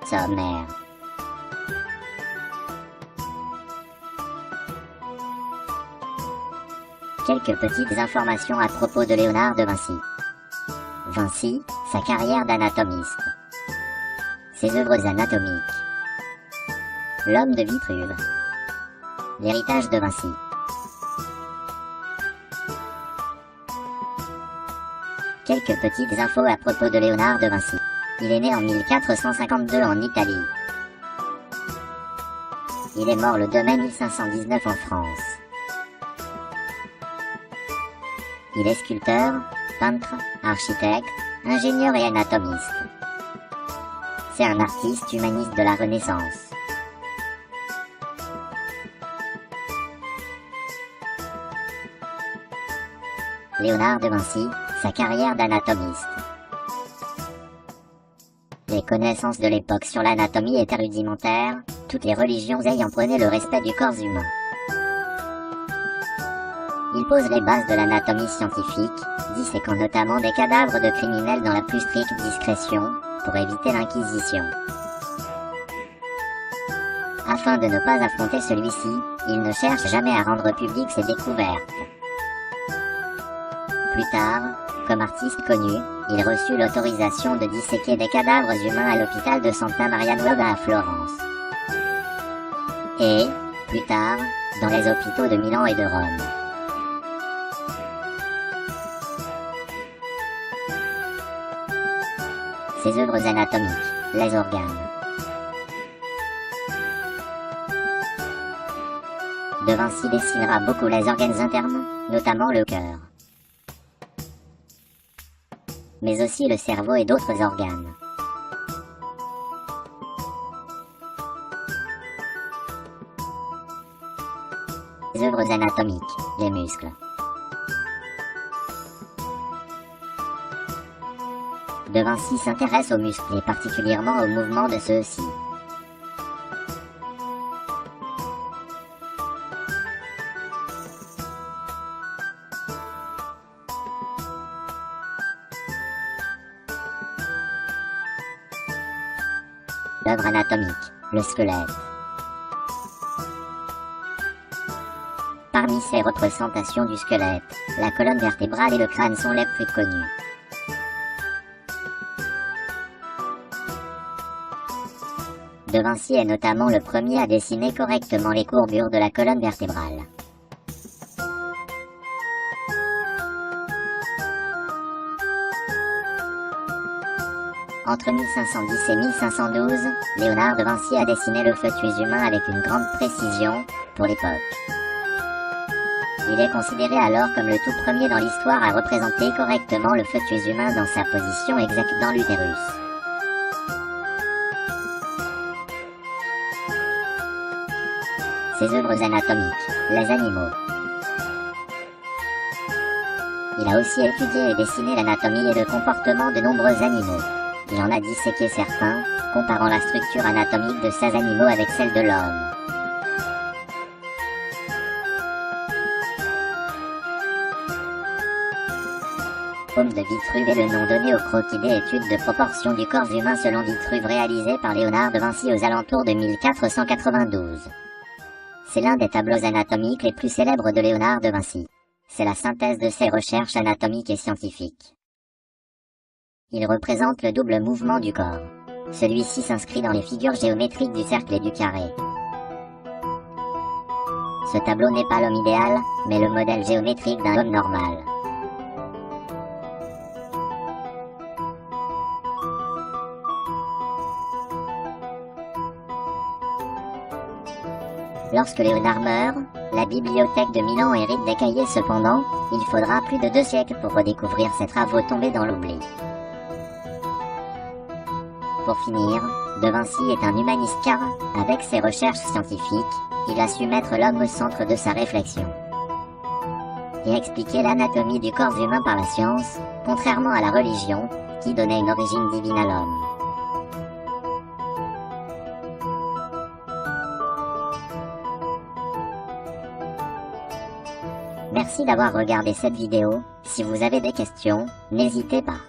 Sommaire. Quelques petites informations à propos de Léonard de Vinci. Vinci, sa carrière d'anatomiste. Ses œuvres anatomiques. L'homme de Vitruve. L'héritage de Vinci. Quelques petites infos à propos de Léonard de Vinci. Il est né en 1452 en Italie. Il est mort le 2 mai 1519 en France. Il est sculpteur, peintre, architecte, ingénieur et anatomiste. C'est un artiste humaniste de la Renaissance. Léonard de Vinci, sa carrière d'anatomiste. Les connaissances de l'époque sur l'anatomie étaient rudimentaires, toutes les religions ayant prôné le respect du corps humain. Il pose les bases de l'anatomie scientifique, disséquant notamment des cadavres de criminels dans la plus stricte discrétion, pour éviter l'inquisition. Afin de ne pas affronter celui-ci, il ne cherche jamais à rendre publiques ses découvertes. Plus tard, comme artiste connu, il reçut l'autorisation de disséquer des cadavres humains à l'hôpital de Santa Maria Nuova à Florence. Et, plus tard, dans les hôpitaux de Milan et de Rome. Ses œuvres anatomiques, les organes. De Vinci dessinera beaucoup les organes internes, notamment le cœur. Mais aussi le cerveau et d'autres organes. Les œuvres anatomiques, les muscles. De Vinci s'intéresse aux muscles et particulièrement au mouvement de ceux-ci. L'œuvre anatomique, le squelette. Parmi ces représentations du squelette, la colonne vertébrale et le crâne sont les plus connues. De Vinci est notamment le premier à dessiner correctement les courbures de la colonne vertébrale. Entre 1510 et 1512, Léonard de Vinci a dessiné le fœtus humain avec une grande précision, pour l'époque. Il est considéré alors comme le tout premier dans l'histoire à représenter correctement le fœtus humain dans sa position exacte dans l'utérus. Ses œuvres anatomiques, les animaux. Il a aussi étudié et dessiné l'anatomie et le comportement de nombreux animaux. Il en a disséqué certains, comparant la structure anatomique de ces animaux avec celle de l'homme. Paume de Vitruve est le nom donné au croquis étude de proportion du corps humain selon Vitruve réalisé par Léonard de Vinci aux alentours de 1492. C'est l'un des tableaux anatomiques les plus célèbres de Léonard de Vinci. C'est la synthèse de ses recherches anatomiques et scientifiques. Il représente le double mouvement du corps. Celui-ci s'inscrit dans les figures géométriques du cercle et du carré. Ce tableau n'est pas l'homme idéal, mais le modèle géométrique d'un homme normal. Lorsque Léonard meurt, la bibliothèque de Milan hérite des cahiers cependant, il faudra plus de 2 siècles pour redécouvrir ses travaux tombés dans l'oubli. Pour finir, De Vinci est un humaniste car, avec ses recherches scientifiques, il a su mettre l'homme au centre de sa réflexion. Et expliquer l'anatomie du corps humain par la science, contrairement à la religion, qui donnait une origine divine à l'homme. Merci d'avoir regardé cette vidéo. Si vous avez des questions, n'hésitez pas.